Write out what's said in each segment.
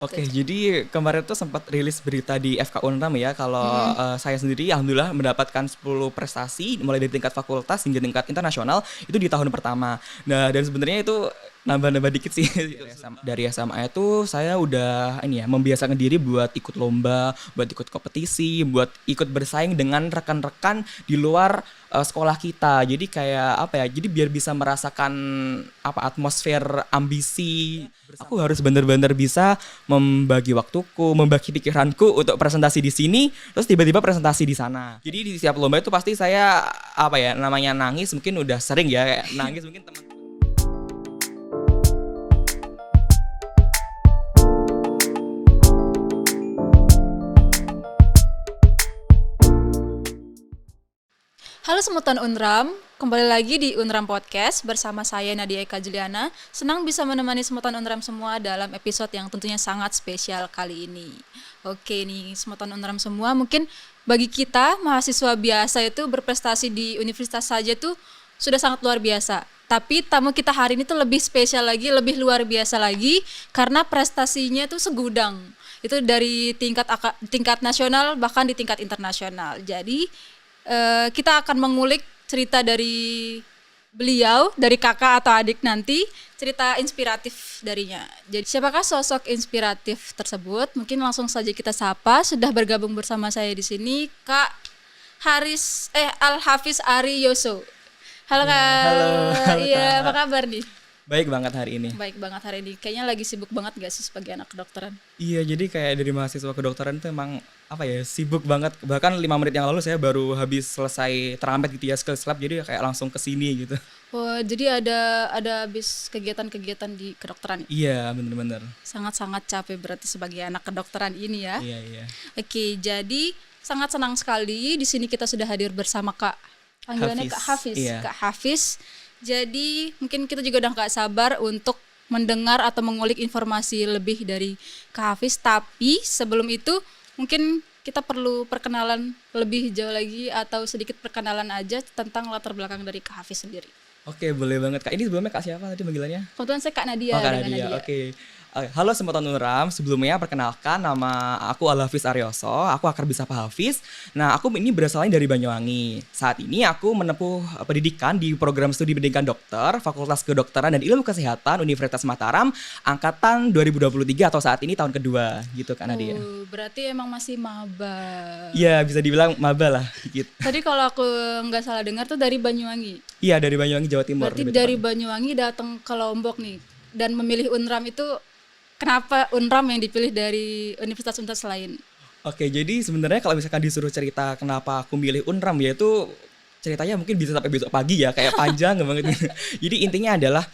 Oke, jadi kemarin tuh sempat rilis berita di FK Unram ya kalau saya sendiri alhamdulillah mendapatkan 10 prestasi mulai dari tingkat fakultas hingga tingkat internasional itu di tahun pertama. Nah, dan sebenarnya itu nambah-nambah dikit sih. Dari SMA itu saya udah membiasakan diri buat ikut lomba, buat ikut kompetisi, buat ikut bersaing dengan rekan-rekan di luar sekolah kita. Jadi kayak apa ya? Jadi biar bisa merasakan atmosfer ambisi. Aku harus benar-benar bisa membagi waktuku, membagi pikiranku untuk presentasi di sini, terus tiba-tiba presentasi di sana. Jadi di setiap lomba itu pasti saya namanya nangis, mungkin udah sering ya kayak nangis mungkin teman. Halo Semutan Unram, kembali lagi di Unram Podcast bersama saya Nadia Eka Juliana. Senang bisa menemani Semutan Unram semua dalam episode yang tentunya sangat spesial kali ini. Oke nih Semutan Unram semua, mungkin bagi kita mahasiswa biasa itu berprestasi di universitas saja tuh sudah sangat luar biasa. Tapi tamu kita hari ini tuh lebih spesial lagi, lebih luar biasa lagi karena prestasinya tuh segudang. Itu dari tingkat nasional bahkan di tingkat internasional. Jadi kita akan mengulik cerita dari beliau, dari kakak atau adik nanti, cerita inspiratif darinya. Jadi siapakah sosok inspiratif tersebut? Mungkin langsung saja kita sapa. Sudah bergabung bersama saya di sini Kak Al-Hafiz Ari Yoso. Halo Kak. Halo. Iya, apa kabar nih? Baik banget hari ini. Baik banget hari ini. Kayaknya lagi sibuk banget gak sih sebagai anak kedokteran? Iya, jadi kayak dari mahasiswa kedokteran itu emang sibuk banget. Bahkan 5 menit yang lalu saya baru habis selesai terampet gitu ya skills lab, jadi kayak langsung ke sini gitu. Oh, jadi ada habis kegiatan-kegiatan di kedokteran. Iya, bener-bener. Sangat-sangat capek berarti sebagai anak kedokteran ini ya. Iya. Oke, jadi sangat senang sekali di sini kita sudah hadir bersama Kak. Panggilannya Hafiz. Kak Hafiz. Iya. Kak Hafiz. Jadi mungkin kita juga udah gak sabar untuk mendengar atau mengulik informasi lebih dari Kak Hafiz. Tapi sebelum itu mungkin kita perlu perkenalan lebih jauh lagi atau sedikit perkenalan aja tentang latar belakang dari Kak Hafiz sendiri. Oke, boleh banget Kak. Ini sebelumnya Kak siapa tadi panggilannya? Kebetulan saya Kak Nadia. Kak dengan Nadia. Nadia. Oke. Halo Semutan Unram, sebelumnya perkenalkan nama aku Al-Hafiz Aryoso, aku akrab disapa Hafiz. Nah, aku ini berasalnya dari Banyuwangi. Saat ini aku menempuh pendidikan di program studi pendidikan dokter, Fakultas Kedokteran dan Ilmu Kesehatan Universitas Mataram, angkatan 2023 atau saat ini tahun kedua, gitu Kak Nadia. Berarti emang masih maba. Iya, bisa dibilang maba lah dikit. Tadi kalau aku nggak salah dengar tuh dari Banyuwangi. Iya, dari Banyuwangi, Jawa Timur. Berarti dari Banyuwangi datang ke Lombok nih dan memilih Unram itu. Kenapa Unram yang dipilih dari universitas-universitas lain? Oke, jadi sebenarnya kalau misalkan disuruh cerita kenapa aku milih Unram, ya itu ceritanya mungkin bisa sampai besok pagi ya, kayak panjang banget. Jadi intinya adalah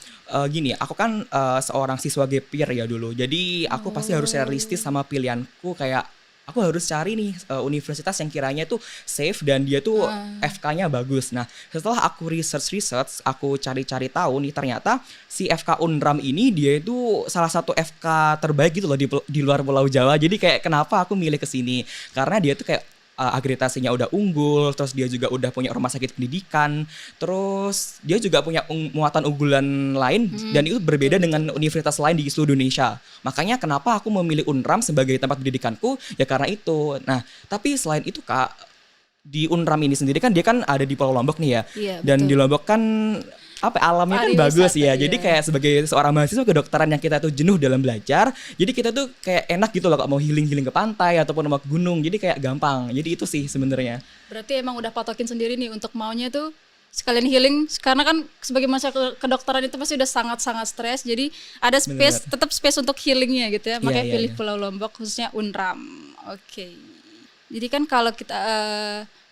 gini, aku kan seorang siswa gap year ya dulu. Jadi aku pasti harus realistis sama pilihanku, kayak aku harus cari nih universitas yang kiranya tuh safe dan dia tuh FK-nya bagus. Nah, setelah aku research, aku cari-cari tahu nih ternyata si FK Unram ini dia itu salah satu FK terbaik gitu loh di luar Pulau Jawa. Jadi kayak kenapa aku milih ke sini? Karena dia tuh kayak akreditasinya udah unggul, terus dia juga udah punya rumah sakit pendidikan, terus dia juga punya muatan unggulan lain dan itu berbeda dengan universitas lain di seluruh Indonesia. Makanya kenapa aku memilih Unram sebagai tempat pendidikanku, ya karena itu. Nah, tapi selain itu Kak, di Unram ini sendiri kan dia kan ada di Pulau Lombok nih ya. Iya, dan betul. di Lombok kan alamnya kan bagus ya. Jadi kayak sebagai seorang mahasiswa kedokteran yang kita tuh jenuh dalam belajar, jadi kita tuh kayak enak gitu loh kalau mau healing ke pantai ataupun mau ke gunung. Jadi kayak gampang. Jadi itu sih sebenarnya. Berarti emang udah patokin sendiri nih untuk maunya tuh sekalian healing, karena kan sebagai mahasiswa kedokteran itu pasti udah sangat-sangat stres. Jadi ada space, tetap space untuk healingnya gitu ya. Makanya pilih Pulau Lombok khususnya Unram. Oke. Jadi kan kalau kita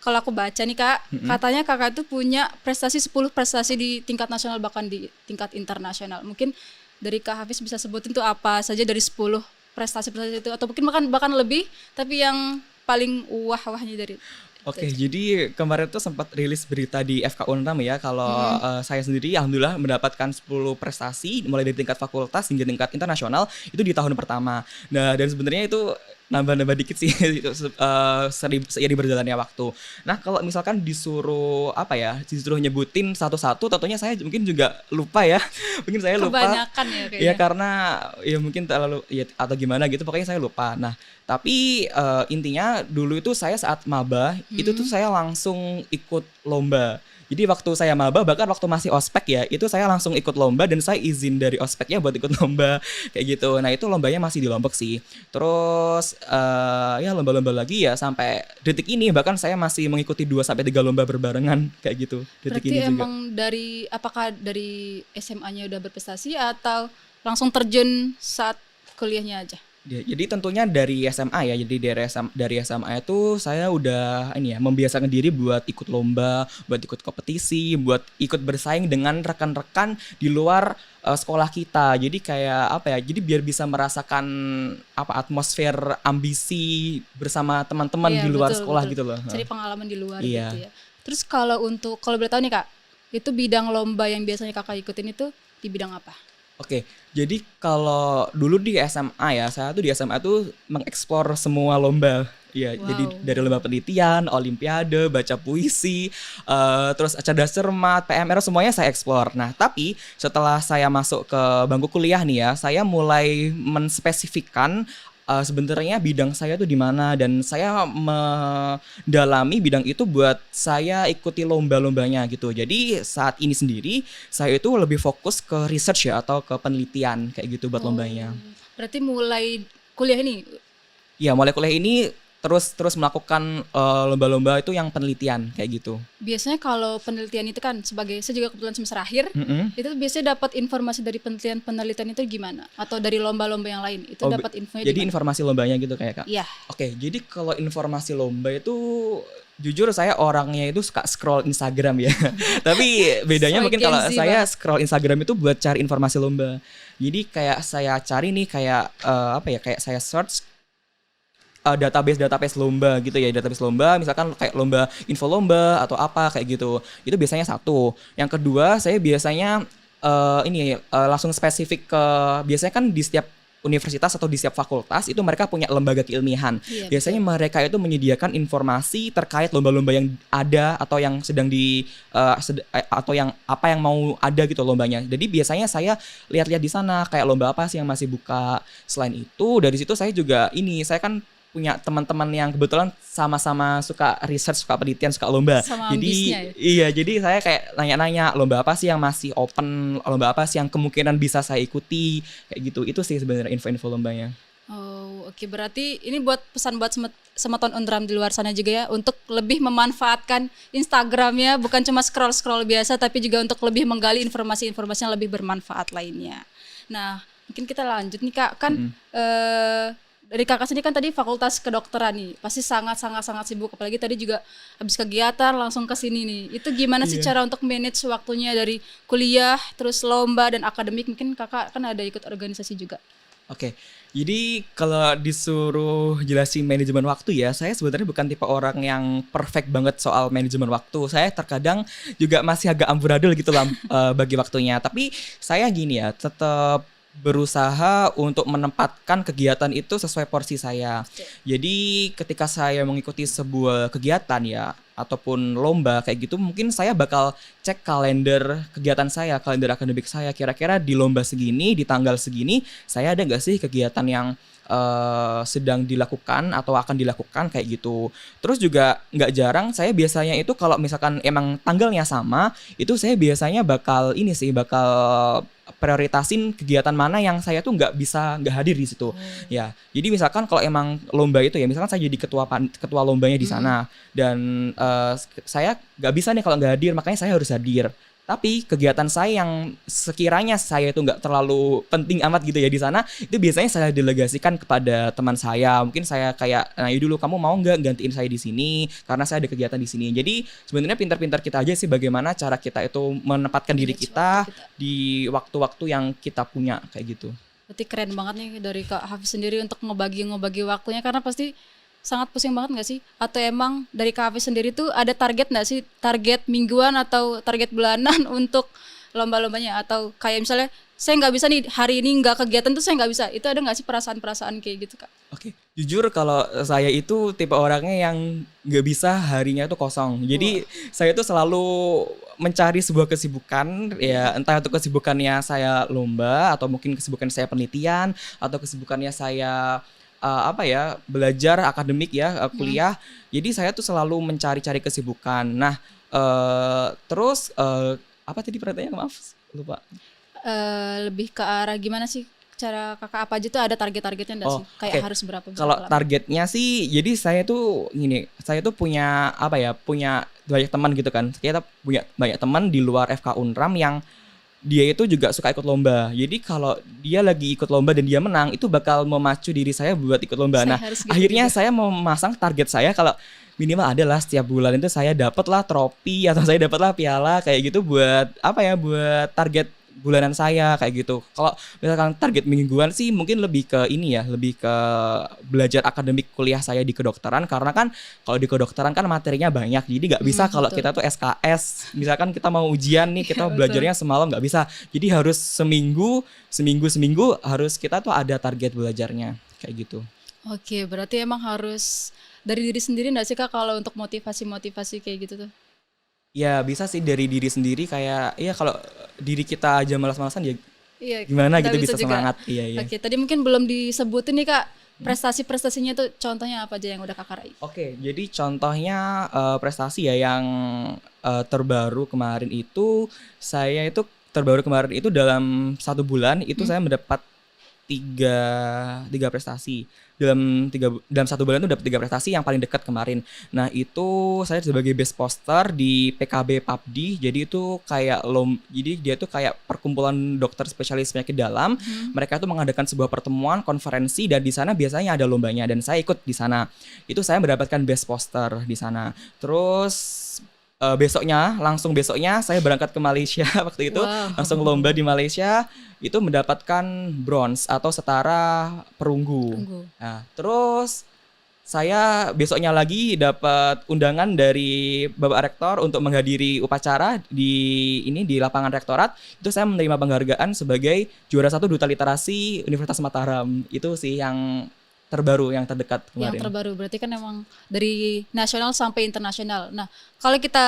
kalau aku baca nih Kak, katanya Kakak itu punya 10 prestasi di tingkat nasional bahkan di tingkat internasional. Mungkin dari Kak Hafiz bisa sebutin tuh apa saja dari 10 prestasi itu, atau mungkin bahkan lebih, tapi yang paling wah-wahnya dari. Oke, jadi kemarin tuh sempat rilis berita di FK Unram ya kalau saya sendiri alhamdulillah mendapatkan 10 prestasi mulai dari tingkat fakultas hingga tingkat internasional itu di tahun pertama. Nah, dan sebenarnya itu nambah-nambah dikit sih itu seiring berjalannya waktu. Nah, kalau misalkan disuruh apa ya, disuruh nyebutin satu-satu tentunya saya mungkin juga lupa ya. Mungkin saya lupa. Kebanyakan ya Ya kayaknya. karena ya mungkin terlalu ya atau gimana gitu pokoknya saya lupa. Nah, tapi intinya dulu itu saya saat maba itu tuh saya langsung ikut lomba. Jadi waktu saya maba bahkan waktu masih ospek ya itu saya langsung ikut lomba dan saya izin dari ospeknya buat ikut lomba kayak gitu. Nah itu lombanya masih di Lombok sih. Terus ya lomba-lomba lagi ya sampai detik ini bahkan saya masih mengikuti 2 sampai 3 lomba berbarengan kayak gitu detik Berarti ini juga. emang apakah dari SMA-nya udah berprestasi atau langsung terjun saat kuliahnya aja? Jadi tentunya dari SMA ya, jadi dari SMA itu saya udah ini ya membiasakan diri buat ikut lomba, buat ikut kompetisi, buat ikut bersaing dengan rekan-rekan di luar sekolah kita. Jadi kayak apa ya? Jadi biar bisa merasakan apa atmosfer ambisi bersama teman-teman Iya, di luar betul, sekolah betul. gitu loh. Cari pengalaman di luar Iya. gitu ya. Terus kalau boleh tahu nih Kak, itu bidang lomba yang biasanya Kakak ikutin itu di bidang apa? Oke, jadi kalau dulu di SMA ya, saya tuh di SMA tuh mengeksplor semua lomba. Iya, jadi Wow. dari lomba penelitian, olimpiade, baca puisi, terus cerdas cermat, PMR semuanya saya eksplor. Nah, tapi setelah saya masuk ke bangku kuliah nih ya, saya mulai menspesifikkan sebenarnya bidang saya tuh di mana dan saya mendalami bidang itu buat saya ikuti lomba-lombanya gitu. Jadi saat ini sendiri saya itu lebih fokus ke research ya atau ke penelitian kayak gitu buat lombanya. Berarti mulai kuliah ini. Ya mulai kuliah ini terus melakukan lomba-lomba itu yang penelitian kayak gitu. Biasanya kalau penelitian itu kan saya juga kebetulan semester akhir, itu biasanya dapat informasi dari penelitian itu gimana? Atau dari lomba-lomba yang lain, itu dapat infonya Jadi di mana? informasi lombanya gitu kayak Kak. Iya. Oke, jadi kalau informasi lomba itu jujur saya orangnya itu suka scroll Instagram ya. Tapi bedanya So mungkin Gen kalau Z saya scroll Instagram itu buat cari informasi lomba. Jadi kayak saya cari nih kayak apa ya kayak saya search database lomba gitu ya, database lomba misalkan kayak lomba info lomba atau apa kayak gitu. Itu biasanya satu. Yang kedua saya biasanya langsung spesifik ke biasanya kan di setiap universitas atau di setiap fakultas itu mereka punya lembaga keilmiahan. Iya, Biasanya betul. mereka itu menyediakan informasi terkait lomba-lomba yang ada atau yang sedang atau yang apa yang mau ada gitu lombanya. Jadi biasanya saya lihat-lihat di sana kayak lomba apa sih yang masih buka. Selain itu dari situ saya juga saya kan punya teman-teman yang kebetulan sama-sama suka research, suka penelitian, suka lomba. Sama Jadi ambisnya ya? iya, jadi saya kayak nanya-nanya lomba apa sih yang masih open, lomba apa sih yang kemungkinan bisa saya ikuti kayak gitu. Itu sih sebenarnya info-info lombanya. Oh, oke. Berarti ini buat pesan buat semeton Undram di luar sana juga ya untuk lebih memanfaatkan Instagramnya, bukan cuma scroll-scroll biasa tapi juga untuk lebih menggali informasi-informasi yang lebih bermanfaat lainnya. Nah, mungkin kita lanjut nih Kak. Kan dari Kakak sendiri kan tadi fakultas kedokteran nih, pasti sangat sibuk, apalagi tadi juga habis kegiatan langsung ke sini nih. Itu gimana sih cara untuk manage waktunya dari kuliah, terus lomba dan akademik? Mungkin Kakak kan ada ikut organisasi juga. Oke, jadi kalau disuruh jelasin manajemen waktu ya, saya sebenarnya bukan tipe orang yang perfect banget soal manajemen waktu. Saya terkadang juga masih agak amburadul gitu lah bagi waktunya. Tapi saya gini ya, tetap berusaha untuk menempatkan kegiatan itu sesuai porsi saya. Jadi ketika saya mengikuti sebuah kegiatan ya ataupun lomba kayak gitu mungkin saya bakal cek kalender kegiatan saya, kalender akademik saya kira-kira di lomba segini, di tanggal segini saya ada nggak sih kegiatan yang sedang dilakukan atau akan dilakukan kayak gitu. Terus juga nggak jarang saya biasanya itu kalau misalkan emang tanggalnya sama, itu saya biasanya bakal prioritasin kegiatan mana yang saya tuh nggak hadir di situ. Ya, jadi misalkan kalau emang lomba itu ya, misalkan saya jadi ketua lombanya di sana dan saya nggak bisa nih kalau nggak hadir, makanya saya harus hadir. Tapi kegiatan saya yang sekiranya saya itu nggak terlalu penting amat gitu ya di sana, itu biasanya saya delegasikan kepada teman saya. Mungkin saya kayak, nah yuk dulu kamu mau nggak gantiin saya di sini karena saya ada kegiatan di sini. Jadi sebenarnya pintar-pintar kita aja sih bagaimana cara kita itu menempatkan diri kita di waktu-waktu yang kita punya kayak gitu. Berarti keren banget nih dari Kak Hafiz sendiri untuk ngebagi waktunya, karena pasti sangat pusing banget gak sih? Atau emang dari Kak Hafiz sendiri tuh ada target gak sih? Target mingguan atau target bulanan untuk lomba-lombanya, atau kayak misalnya saya nggak bisa nih hari ini nggak kegiatan tuh saya nggak bisa, itu ada nggak sih perasaan-perasaan kayak gitu Kak? Oke, jujur kalau saya itu tipe orangnya yang nggak bisa harinya itu kosong. Wah. Jadi saya itu selalu mencari sebuah kesibukan, ya entah itu kesibukannya saya lomba atau mungkin kesibukan saya penelitian atau kesibukannya saya belajar akademik ya, kuliah. Jadi saya tuh selalu mencari-cari kesibukan. Nah, terus apa tadi pertanyaannya, maaf lupa. Lebih ke arah gimana sih cara kakak, apa aja tuh ada target-targetnya enggak Oh, sih? Kayak oke. harus berapa Kalau lama? targetnya sih, jadi saya tuh gini, saya tuh punya punya banyak teman gitu kan. Kita punya banyak teman di luar FK Unram yang dia itu juga suka ikut lomba. Jadi kalau dia lagi ikut lomba dan dia menang, itu bakal memacu diri saya buat ikut lomba. Saya Nah, harus gitu akhirnya juga. saya memasang target saya kalau minimal adalah setiap bulan itu saya dapatlah trofi atau saya dapatlah piala kayak gitu buat buat target bulanan saya kayak gitu. Kalau misalkan target mingguan sih mungkin lebih ke ini ya, lebih ke belajar akademik kuliah saya di kedokteran, karena kan kalau di kedokteran kan materinya banyak, jadi nggak bisa kalau Betul. kita tuh SKS misalkan kita mau ujian nih, kita Iya, betul. belajarnya semalam, nggak bisa. Jadi harus seminggu harus kita tuh ada target belajarnya kayak gitu. Oke, berarti emang harus dari diri sendiri enggak sih Kak kalau untuk motivasi-motivasi kayak gitu tuh? Ya bisa sih dari diri sendiri, kayak ya kalau diri kita aja malas-malasan ya Iya, gimana kita gitu bisa bisa juga. semangat. Iya, iya. Oke, tadi mungkin belum disebutin nih Kak, prestasi-prestasinya tuh contohnya apa aja yang udah Kakak raih? Oke, jadi contohnya prestasi ya yang terbaru kemarin itu, saya itu terbaru kemarin itu dalam 1 bulan itu saya mendapat tiga tiga prestasi. Dalam 1 bulan itu dapat 3 prestasi yang paling dekat kemarin. Nah itu saya sebagai best poster di PKB PAPDI. Jadi itu kayak jadi dia tuh kayak perkumpulan dokter spesialis penyakit dalam. Mereka tuh mengadakan sebuah pertemuan konferensi dan di sana biasanya ada lombanya dan saya ikut di sana. Itu saya mendapatkan best poster di sana. Terus langsung besoknya saya berangkat ke Malaysia waktu itu, Wow. langsung lomba di Malaysia, itu mendapatkan bronze atau setara perunggu. Tunggu. Nah, terus saya besoknya lagi dapat undangan dari Bapak Rektor untuk menghadiri upacara di lapangan rektorat. Itu saya menerima penghargaan sebagai juara 1 Duta Literasi Universitas Mataram. Itu sih yang terbaru, yang terdekat Yang kemarin. terbaru berarti kan emang dari nasional sampai internasional. Nah, kalau kita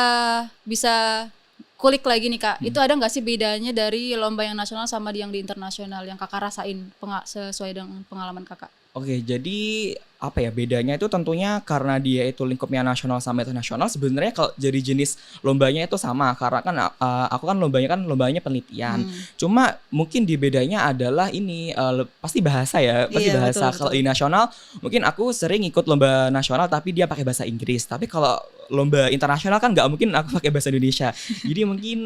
bisa kulik lagi nih Kak, itu ada nggak sih bedanya dari lomba yang nasional sama yang di internasional yang Kakak rasain sesuai dengan pengalaman Kakak? Oke, jadi bedanya itu tentunya karena dia itu lingkupnya nasional sama internasional. Sebenarnya kalau jadi jenis lombanya itu sama, karena kan aku kan lombanya penelitian. Cuma mungkin di bedanya adalah ini pasti bahasa ya, pasti Iya, bahasa. betul, Kalau betul. di nasional mungkin aku sering ikut lomba nasional tapi dia pakai bahasa Inggris. Tapi kalau lomba internasional kan nggak mungkin aku pakai bahasa Indonesia. Jadi mungkin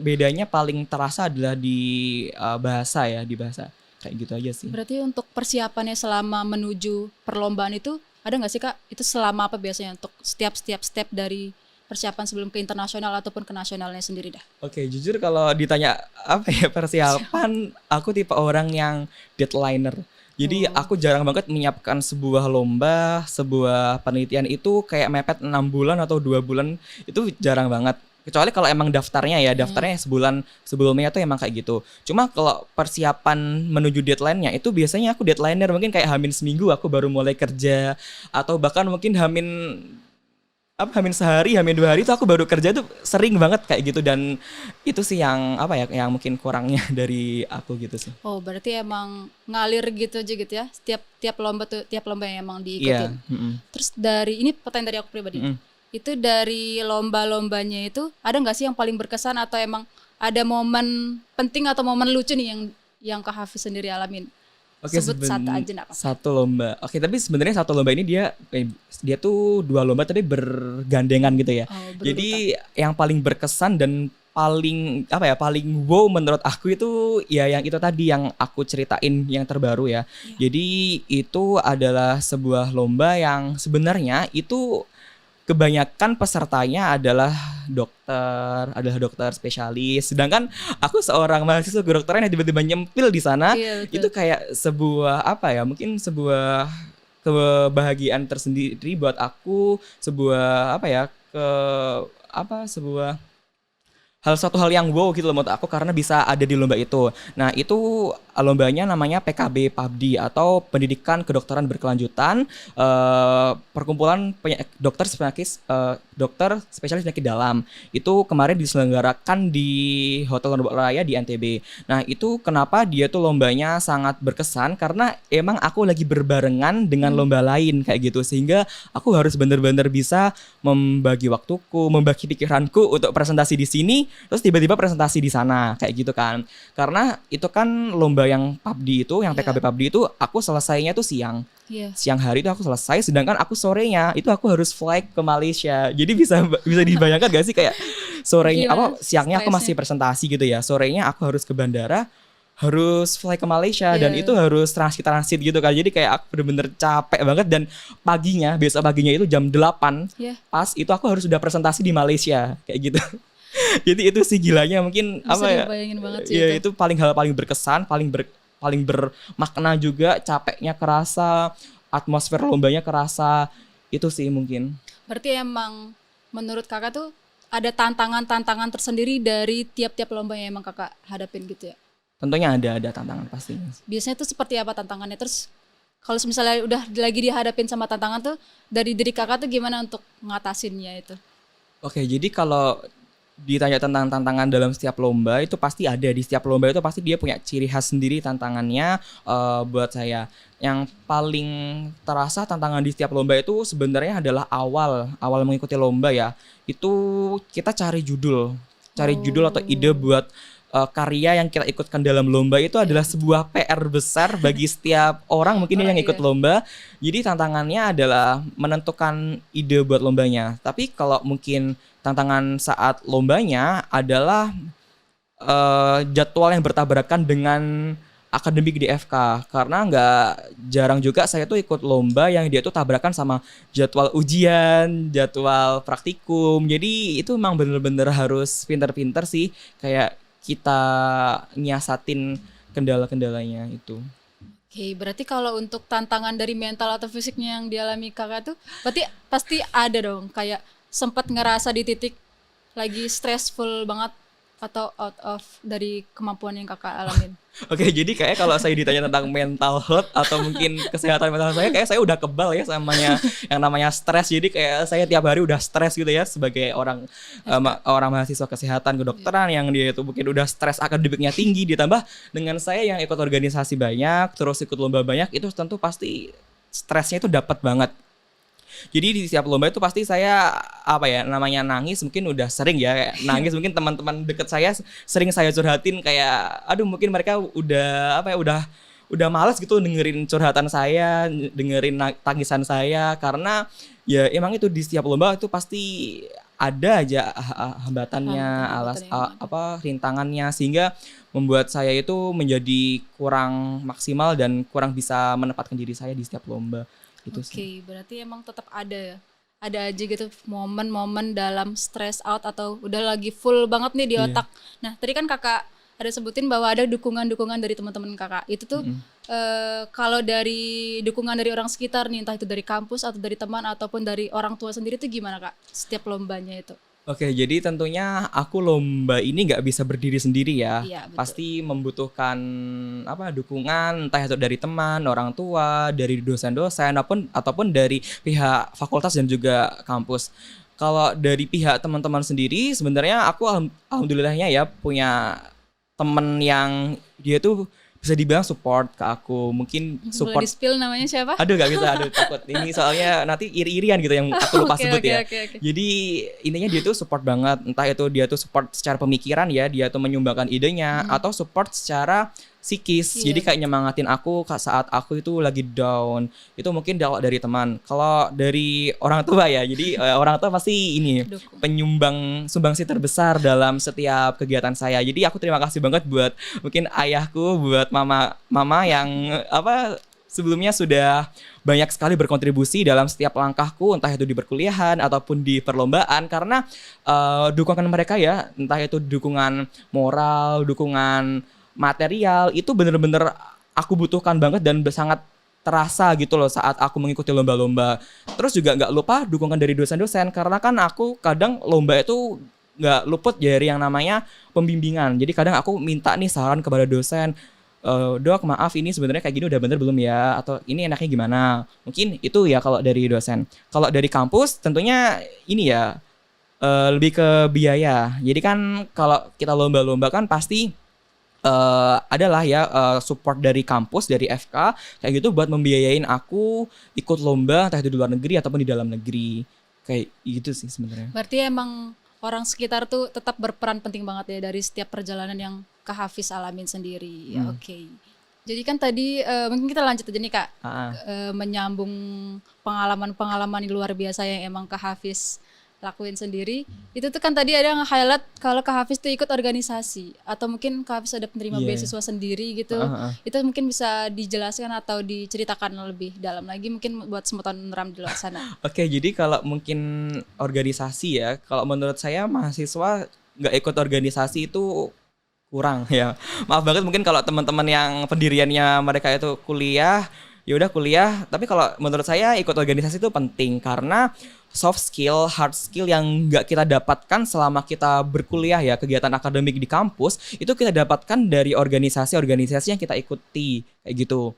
bedanya paling terasa adalah di bahasa ya, di bahasa. Kayak gitu aja sih. Berarti untuk persiapannya selama menuju perlombaan itu ada nggak sih Kak? Itu selama apa biasanya untuk setiap step dari persiapan sebelum ke internasional ataupun ke nasionalnya sendiri dah? Oke, jujur kalau ditanya persiapan, aku tipe orang yang deadlineer. Jadi aku jarang banget menyiapkan sebuah lomba, sebuah penelitian itu kayak mepet 6 bulan atau 2 bulan, itu jarang banget. Kecuali kalau emang daftarnya sebulan sebelumnya tuh emang kayak gitu. Cuma kalau persiapan menuju deadline-nya itu biasanya aku deadlineer, mungkin kayak hamin seminggu aku baru mulai kerja, atau bahkan mungkin hamin sehari, hamin 2 hari itu aku baru kerja tuh sering banget kayak gitu. Dan itu sih yang yang mungkin kurangnya dari aku gitu sih. Oh, berarti emang ngalir gitu aja gitu ya. Tiap lomba tuh, tiap lomba yang emang Iya. diikutin. Terus dari ini pertanyaan dari aku pribadi. Itu dari lomba-lombanya itu ada nggak sih yang paling berkesan atau emang ada momen penting atau momen lucu nih yang Kak Hafiz sendiri alamin? Oke, Sebut satu aja nggak apa-apa. satu lomba. Oke, tapi sebenarnya satu lomba ini dia tuh 2 lomba tapi bergandengan gitu ya. Oh, berurutan. Jadi yang paling berkesan dan paling paling wow menurut aku itu ya yang itu tadi yang aku ceritain yang terbaru ya. Jadi itu adalah sebuah lomba yang sebenarnya itu kebanyakan pesertanya adalah dokter spesialis. Sedangkan aku seorang mahasiswa kedokteran yang tiba-tiba nyempil di sana, Iya, betul. itu kayak sebuah mungkin sebuah kebahagiaan tersendiri buat aku, sebuah sebuah Satu hal yang wow gitu loh menurut aku karena bisa ada di lomba itu. Nah, itu lombanya namanya PKB PABDI atau Pendidikan Kedokteran Berkelanjutan, perkumpulan dokter spesialis penyakit dalam. Itu kemarin diselenggarakan di Hotel Lombok Raya di NTB. Nah, itu kenapa dia tuh lombanya sangat berkesan karena emang aku lagi berbarengan dengan lomba lain kayak gitu sehingga aku harus benar-benar bisa membagi waktuku, membagi pikiranku untuk presentasi di sini, terus tiba-tiba presentasi di sana kayak gitu kan. Karena itu kan lomba yang PABDI itu, yang PKB PABDI itu aku selesainya tuh siang. Siang hari itu aku selesai, sedangkan aku sorenya itu aku harus fly ke Malaysia. Jadi bisa dibayangkan gak sih kayak sorenya siangnya aku masih presentasi gitu ya, sorenya aku harus ke bandara, harus fly ke Malaysia dan itu harus transit gitu kan. Jadi kayak aku bener-bener capek banget dan besok paginya itu jam 8 pas itu aku harus sudah presentasi di Malaysia kayak gitu. Jadi itu sih gilanya mungkin bisa dibayangin banget sih ya itu paling berkesan, paling bermakna juga, capeknya kerasa, atmosfer lombanya kerasa, itu sih mungkin. Berarti emang menurut kakak tuh ada tantangan tersendiri dari tiap-tiap lomba yang emang kakak hadapin gitu ya? Tentunya ada tantangan pastinya. Biasanya tuh seperti apa tantangannya? Terus kalau misalnya udah lagi dihadapin sama tantangan tuh, dari diri kakak tuh gimana untuk ngatasinnya itu? Oke, jadi kalau ditanya tentang tantangan dalam setiap lomba itu pasti ada. Di setiap lomba itu pasti dia punya ciri khas sendiri tantangannya. Buat saya yang paling terasa tantangan di setiap lomba itu sebenarnya adalah awal mengikuti lomba ya. Itu kita cari judul atau ide buat karya yang kita ikutkan dalam lomba itu adalah sebuah PR besar bagi setiap orang mungkin yang ikut lomba. Jadi tantangannya adalah menentukan ide buat lombanya. Tapi kalau mungkin tantangan saat lombanya adalah jadwal yang bertabrakan dengan akademik di FK, karena nggak jarang juga saya tuh ikut lomba yang dia tuh tabrakan sama jadwal ujian, jadwal praktikum. Jadi itu memang bener-bener harus pinter-pinter sih kayak kita nyiasatin kendala-kendalanya itu. Oke, berarti kalau untuk tantangan dari mental atau fisiknya yang dialami kakak tuh berarti pasti ada dong kayak sempat ngerasa di titik lagi stressful banget atau out of dari kemampuan yang kakak alamin? Oke, jadi kayak kalau saya ditanya tentang mental health atau mungkin kesehatan mental saya, kayak saya udah kebal ya samanya yang namanya stres. Jadi kayak saya tiap hari udah stres gitu ya sebagai orang mahasiswa kesehatan kedokteran yang dia itu mungkin udah stres akademiknya tinggi, ditambah dengan saya yang ikut organisasi banyak, terus ikut lomba banyak, itu tentu pasti stresnya itu dapat banget. Jadi di setiap lomba itu pasti saya namanya nangis, mungkin udah sering ya nangis. Mungkin teman-teman deket saya sering saya curhatin kayak aduh mungkin mereka udah malas gitu dengerin curhatan saya, dengerin tangisan saya, karena ya emang itu di setiap lomba itu pasti ada aja hambatannya, rintangannya, sehingga membuat saya itu menjadi kurang maksimal dan kurang bisa menempatkan diri saya di setiap lomba. Oke, berarti emang tetap ada aja gitu momen-momen dalam stress out atau udah lagi full banget nih di otak. Nah, tadi kan kakak ada sebutin bahwa ada dukungan-dukungan dari teman-teman kakak. Itu tuh kalau dari dukungan dari orang sekitar nih, entah itu dari kampus atau dari teman ataupun dari orang tua sendiri tuh gimana kak setiap lombanya itu? Oke, jadi tentunya aku lomba ini nggak bisa berdiri sendiri ya. Iya, pasti membutuhkan dukungan, entah itu dari teman, orang tua, dari dosen-dosen, ataupun dari pihak fakultas dan juga kampus. Kalau dari pihak teman-teman sendiri, sebenarnya aku alhamdulillahnya ya punya teman yang dia tuh bisa dibilang support ke aku. Mungkin support. Boleh di-spill namanya siapa? Aduh gak bisa, takut. Ini soalnya nanti iri-irian gitu yang aku lupa sebut ya. Okay. Jadi intinya dia tuh support banget. Entah itu dia tuh support secara pemikiran ya, dia tuh menyumbangkan idenya, atau support secara psikis. Jadi kayak nyemangatin aku saat aku itu lagi down. Itu mungkin dari teman. Kalau dari orang tua ya, jadi orang tua pasti ini sumbangsi terbesar dalam setiap kegiatan saya. Jadi aku terima kasih banget buat mungkin ayahku, buat mama yang sebelumnya sudah banyak sekali berkontribusi dalam setiap langkahku, entah itu di perkuliahan ataupun di perlombaan, karena dukungan mereka ya, entah itu dukungan moral, dukungan material, itu bener-bener aku butuhkan banget dan sangat terasa gitu loh saat aku mengikuti lomba-lomba. Terus juga nggak lupa dukungan dari dosen-dosen, karena kan aku kadang lomba itu nggak luput dari yang namanya pembimbingan. Jadi kadang aku minta nih saran kepada dosen, Dok, maaf ini sebenarnya kayak gini udah bener belum ya? Atau ini enaknya gimana? Mungkin itu ya kalau dari dosen. Kalau dari kampus tentunya ini ya lebih ke biaya. Jadi kan kalau kita lomba-lomba kan pasti adalah ya support dari kampus, dari FK kayak gitu buat membiayain aku ikut lomba entah itu di luar negeri ataupun di dalam negeri. Kayak gitu sih sebenarnya. Berarti emang orang sekitar tuh tetap berperan penting banget ya dari setiap perjalanan yang Kak Hafiz alamin sendiri. Ya, oke. Jadi kan tadi mungkin kita lanjut aja nih Kak. Menyambung pengalaman-pengalaman yang luar biasa yang emang Kak Hafiz lakuin sendiri. Itu tuh kan tadi ada yang highlight kalau Kak Hafiz tuh ikut organisasi atau mungkin Kak Hafiz ada penerima beasiswa sendiri gitu. Itu mungkin bisa dijelaskan atau diceritakan lebih dalam lagi mungkin buat Semeton Unram di luar sana. Oke, jadi kalau mungkin organisasi ya, kalau menurut saya mahasiswa nggak ikut organisasi itu kurang ya. Maaf banget mungkin kalau teman-teman yang pendiriannya mereka itu kuliah, ya udah kuliah, tapi kalau menurut saya ikut organisasi itu penting karena soft skill, hard skill yang nggak kita dapatkan selama kita berkuliah ya, kegiatan akademik di kampus itu kita dapatkan dari organisasi-organisasi yang kita ikuti kayak gitu.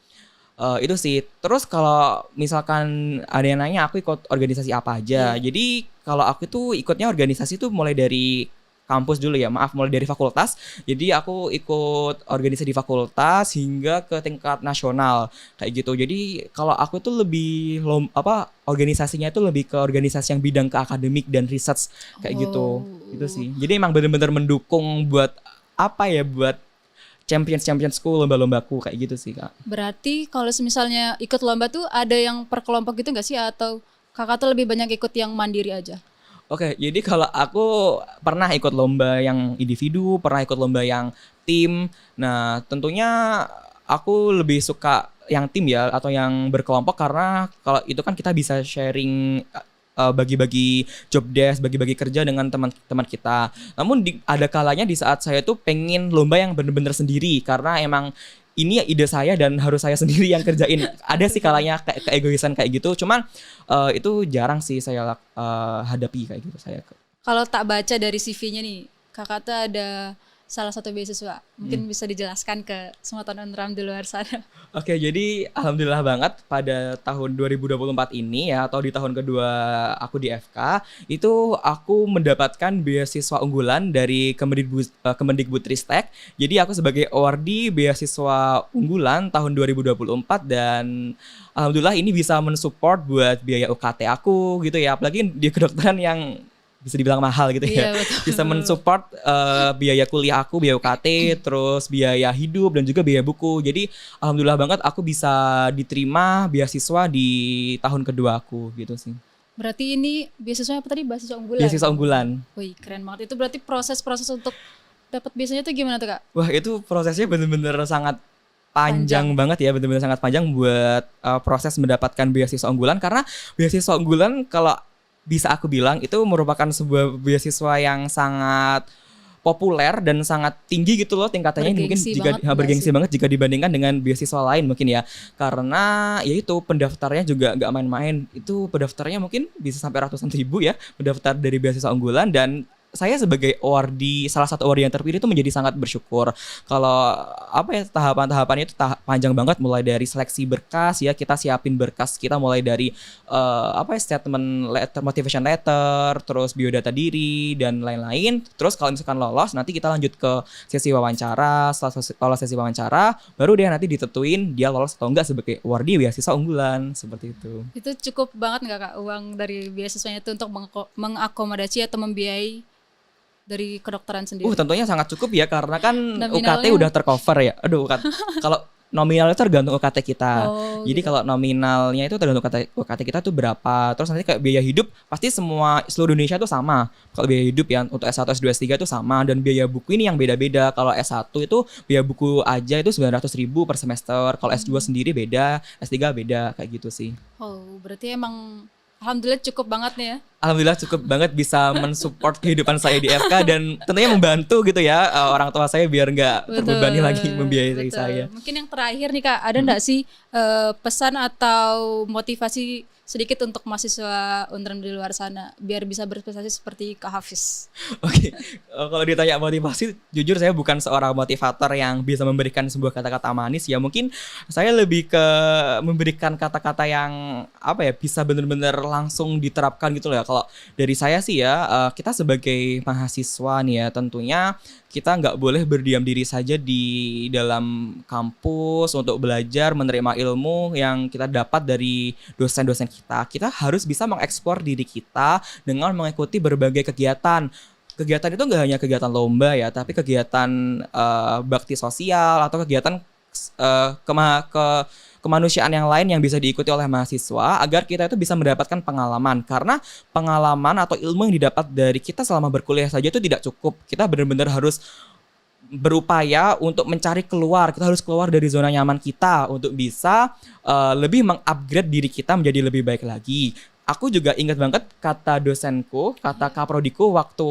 Itu sih. Terus kalau misalkan ada yang nanya aku ikut organisasi apa aja, jadi kalau aku itu ikutnya organisasi itu mulai dari kampus dulu ya, mulai dari fakultas. Jadi aku ikut organisasi di fakultas hingga ke tingkat nasional kayak gitu. Jadi kalau aku tuh lebih organisasinya itu lebih ke organisasi yang bidang ke akademik dan research kayak gitu. Itu sih. Jadi emang benar-benar mendukung buat buat championsku, lomba-lombaku kayak gitu sih Kak. Berarti kalau misalnya ikut lomba tuh ada yang per kelompok gitu nggak sih atau Kakak tuh lebih banyak ikut yang mandiri aja? Oke, jadi kalau aku pernah ikut lomba yang individu, pernah ikut lomba yang tim. Nah, tentunya aku lebih suka yang tim ya, atau yang berkelompok karena kalau itu kan kita bisa sharing, bagi-bagi job desk, bagi-bagi kerja dengan teman-teman kita. Namun ada kalanya di saat saya tuh pengen lomba yang benar-benar sendiri karena emang ini ya ide saya dan harus saya sendiri yang kerjain. Ada sih kalanya keegoisan kayak gitu, cuman itu jarang sih saya hadapi kayak gitu saya. Kalau tak baca dari CV-nya nih, Kakak tuh ada salah satu beasiswa. Mungkin bisa dijelaskan ke Semeton Unram di luar sana. Oke, jadi alhamdulillah banget pada tahun 2024 ini ya, atau di tahun kedua aku di FK, itu aku mendapatkan beasiswa unggulan dari Kemendikbudristek. Jadi aku sebagai awardee beasiswa unggulan tahun 2024 dan alhamdulillah ini bisa mensupport buat biaya UKT aku gitu ya, apalagi di kedokteran yang bisa dibilang mahal gitu ya. Bisa mensupport biaya kuliah aku, biaya UKT, terus biaya hidup dan juga biaya buku. Jadi alhamdulillah banget aku bisa diterima beasiswa di tahun kedua aku gitu sih. Berarti ini beasiswanya apa tadi? Beasiswa unggulan? Beasiswa unggulan. Wih, keren banget. Itu berarti proses untuk dapat beasiswanya itu gimana tuh Kak? Wah, itu prosesnya bener-bener sangat panjang banget ya, bener-bener sangat panjang buat proses mendapatkan beasiswa unggulan. Karena beasiswa unggulan kalau bisa aku bilang itu merupakan sebuah beasiswa yang sangat populer dan sangat tinggi gitu loh tingkatannya, mungkin jika bergengsi banget jika dibandingkan dengan beasiswa lain mungkin ya, karena ya itu pendaftarnya juga nggak main-main, itu pendaftarnya mungkin bisa sampai ratusan ribu ya pendaftar dari beasiswa unggulan. Dan saya sebagai awardee, salah satu awardee yang terpilih itu menjadi sangat bersyukur. Kalau tahapan-tahapannya itu panjang banget, mulai dari seleksi berkas ya, kita siapin berkas kita mulai dari statement letter, motivation letter, terus biodata diri dan lain-lain. Terus kalau misalkan lolos, nanti kita lanjut ke sesi wawancara. Setelah lolos sesi wawancara, baru dia nanti ditentuin dia lolos atau enggak sebagai awardee beasiswa unggulan, seperti itu. Itu cukup banget nggak Kak uang dari beasiswanya itu untuk mengakomodasi atau membiayai dari kedokteran sendiri? Tentunya sangat cukup ya, karena kan UKT udah tercover ya. Kalau nominal itu tergantung UKT kita. Jadi kalau nominalnya itu tergantung UKT kita tuh berapa. Terus nanti kayak biaya hidup pasti seluruh Indonesia tuh sama. Kalau biaya hidup ya untuk S1, S2, S3 itu sama, dan biaya buku ini yang beda-beda. Kalau S1 itu biaya buku aja itu 900.000 per semester. Kalau S2 sendiri beda, S3 beda, kayak gitu sih. Berarti emang Alhamdulillah cukup banget nih ya. Alhamdulillah cukup banget bisa mensupport kehidupan saya di FK dan tentunya membantu gitu ya orang tua saya biar nggak terbebani lagi membiayai betul. saya. Mungkin yang terakhir nih Kak, ada nggak sih pesan atau motivasi sedikit untuk mahasiswa Unram di luar sana biar bisa berprestasi seperti Kak Hafiz? Oke, kalau ditanya motivasi, jujur saya bukan seorang motivator yang bisa memberikan sebuah kata-kata manis ya. Mungkin saya lebih ke memberikan kata-kata yang apa ya bisa benar-benar langsung diterapkan gitu loh ya. Kalau dari saya sih ya, kita sebagai mahasiswa nih ya tentunya kita nggak boleh berdiam diri saja di dalam kampus untuk belajar menerima ilmu yang kita dapat dari dosen-dosen kita. Kita harus bisa mengeksplor diri kita dengan mengikuti berbagai kegiatan. Kegiatan itu nggak hanya kegiatan lomba ya, tapi kegiatan bakti sosial atau kegiatan kemanusiaan yang lain yang bisa diikuti oleh mahasiswa agar kita itu bisa mendapatkan pengalaman. Karena pengalaman atau ilmu yang didapat dari kita selama berkuliah saja itu tidak cukup. Kita benar-benar harus berupaya untuk mencari keluar. Kita harus keluar dari zona nyaman kita untuk bisa lebih mengupgrade diri kita menjadi lebih baik lagi. Aku juga ingat banget kata dosenku, kata kaprodiku waktu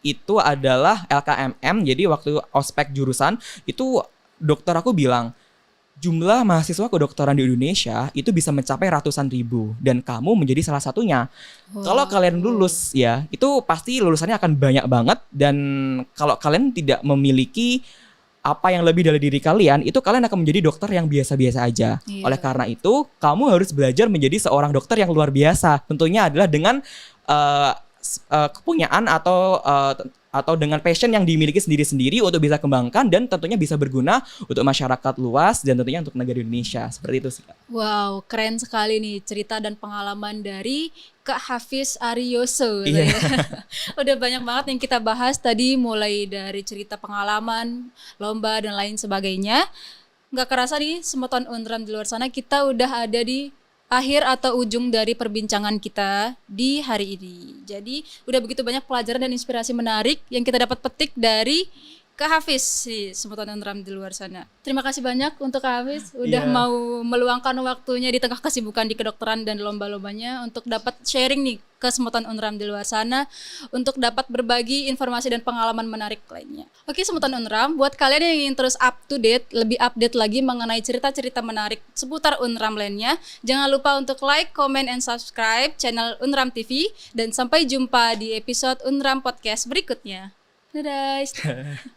itu adalah LKMM. Jadi waktu ospek jurusan itu dokter aku bilang, jumlah mahasiswa kedokteran di Indonesia itu bisa mencapai ratusan ribu dan kamu menjadi salah satunya. Kalau kalian lulus ya, itu pasti lulusannya akan banyak banget dan kalau kalian tidak memiliki apa yang lebih dari diri kalian, itu kalian akan menjadi dokter yang biasa-biasa aja. Iya. Oleh karena itu, kamu harus belajar menjadi seorang dokter yang luar biasa. Tentunya adalah dengan kepunyaan atau dengan passion yang dimiliki sendiri-sendiri untuk bisa kembangkan dan tentunya bisa berguna untuk masyarakat luas dan tentunya untuk negara Indonesia. Seperti itu sih, Kak. Wow, keren sekali nih cerita dan pengalaman dari Kak Hafiz Aryoso. Iya. Udah banyak banget yang kita bahas tadi, mulai dari cerita pengalaman, lomba dan lain sebagainya. Nggak kerasa nih, Semeton Unram di luar sana kita udah ada di akhir atau ujung dari perbincangan kita di hari ini. Jadi udah begitu banyak pelajaran dan inspirasi menarik yang kita dapat petik dari Kak Hafiz si Semeton Unram di luar sana. Terima kasih banyak untuk Kak Hafiz udah Iya. mau meluangkan waktunya di tengah kesibukan di kedokteran dan lomba-lombanya untuk dapat sharing nih ke Semeton Unram di luar sana untuk dapat berbagi informasi dan pengalaman menarik lainnya. Oke Semeton Unram, buat kalian yang ingin terus up to date, lebih update lagi mengenai cerita-cerita menarik seputar Unram lainnya, jangan lupa untuk like, comment, and subscribe channel Unram TV dan sampai jumpa di episode Unram Podcast berikutnya. Dadah.